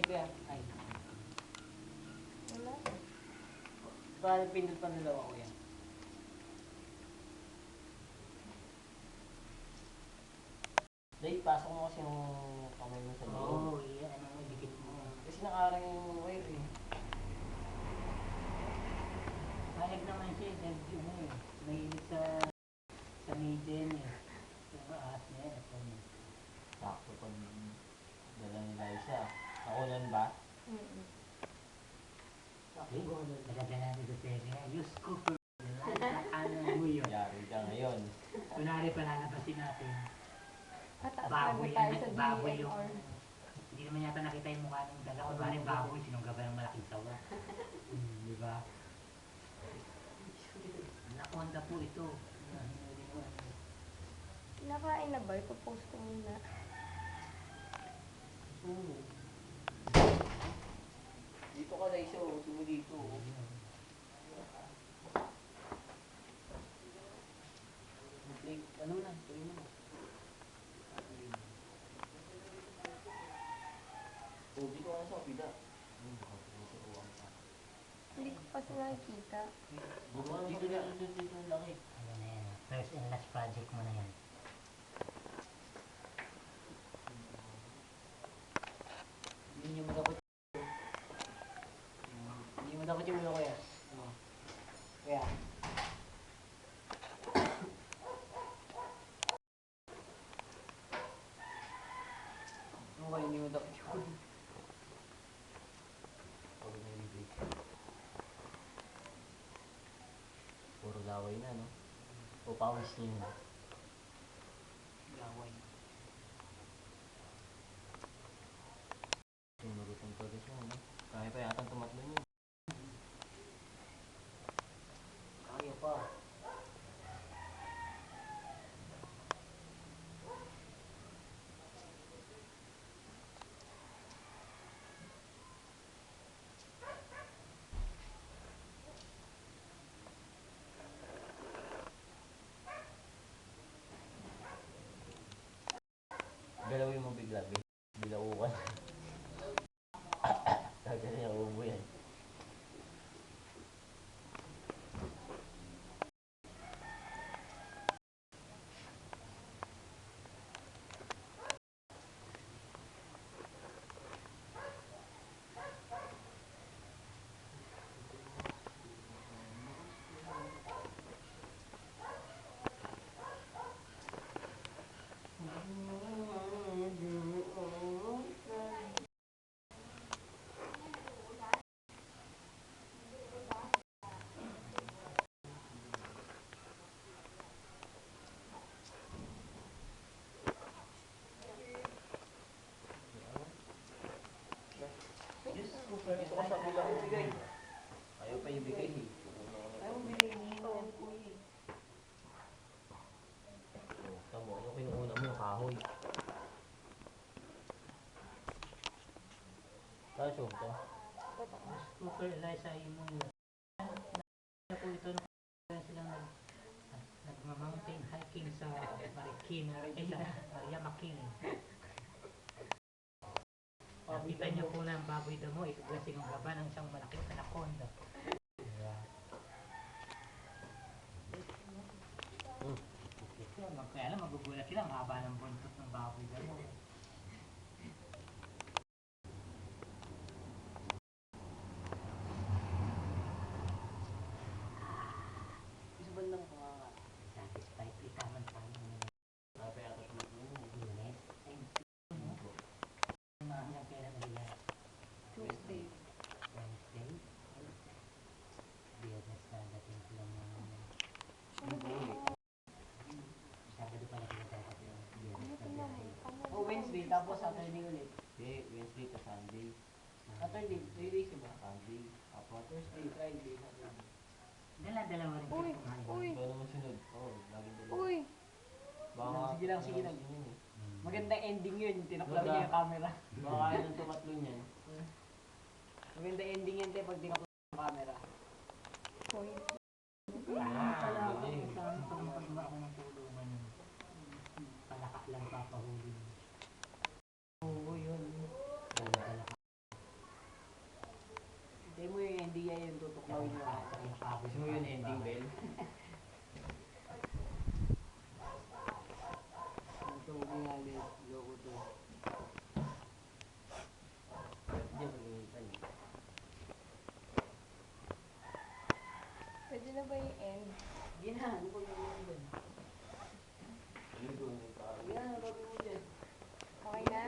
Kuya. Ay. Wala. Paano pindot pa nila ako yan? Dahil pasok mo kasi yung kamay mo sa loob. Oo, iya, ano mo, dikit mo. Kasi nakarang yung wire eh. Payag naman siya, dahil ano eh, mahilig sa maiden eh. Yung ahas niya, ito niya. Sakto pag dala nila isa. Nakunan ba? Nagagana ni Duterte, Diyos ko, ano mo yun. Yari ka ngayon. Kunwari palalabasin natin. Ataas Baboy tayo yan, sa baboy yung... DNR. Hindi naman yata nakita yung mukha ng dalawa. Kunwari baboy, sinunggaban ng malaking sawa. Di ba? Anaconda po ito. Nakain na ba? Ipopost ko muna. Sumo. Dito ka na isa, sumo dito. Ano na, tuloy mo na. Dito ka na sa kapila. Hindi ko kasi nakikita. Dito na, dito na laki. Ayan na yan. First and last project mo na yan. Hindi mo dapat yung ulo kuya. Kuya. Ano kaya hindi mo dapat yung ulo? Puro laway na, no? O pawis niyo na. Laway. Tinurutong pa rin siya, no? Kaya pa yata tumatlo niyo. Kaya pa. Galawin mo bigla, bilaukan. Kagano yung ubo yan. Gusto ko sa bilang ibigay. Ayaw pa ibigay eh. Ayaw mo bigay niyo. Tamo, ano kinuuna mo? Kahoy. Kaso ito. Super Eliza mo yun. Ano po ito na silang nag-mountain hiking sa Marikina. Sa Maria Making. Nakita niyo po na ang baboy damo, ito kasi ng gaban ng isang malaking anaconda. Kaya lang magugulat sila, ang haba ng buntot ng baboy damo. Isa ba lang kumaka? Satisfied, ikaman pa naman. Sabi ata siya mag-uwi. Unit. Ang kailan nila? Tuesday. Wednesday. Biyernes na dating sila mga Mag-uwi. Sabado pala sila dapat yung biyernes na biyahe. Oh, Wednesday, tapos Saturday ulit. Wednesday to Sunday. Saturday, 3 days ba? Sunday. Apo, Thursday, Friday, Saturday. Dala-dalawa rin Uy, kayo kumain. uy. Ikaw naman sunod. Oo, lagi dala. Uy! Baka, Sige lang. yun eh. Magandang ending yun, tinaklaw Wala. niya yung camera. Baka kaya ng tumatlo niyan. Magandang ending yun, te, pag tinaklaw niya yung camera. Hoy. Pala ako, galing. kasama ko ng paggawa ko ng tulungan. Palaka lang papahuli. Oo, yun. Palaka. yung tutuklawin nyo. Gusto mo yun ending, Bel? Ito, ginamit. Loko to. Hindi ako nangintay. Pwede na ba yung end? Sige na, ano ba yung dyan? Ano doon yung tao? Sige na, ano ba yung dyan? Okay na?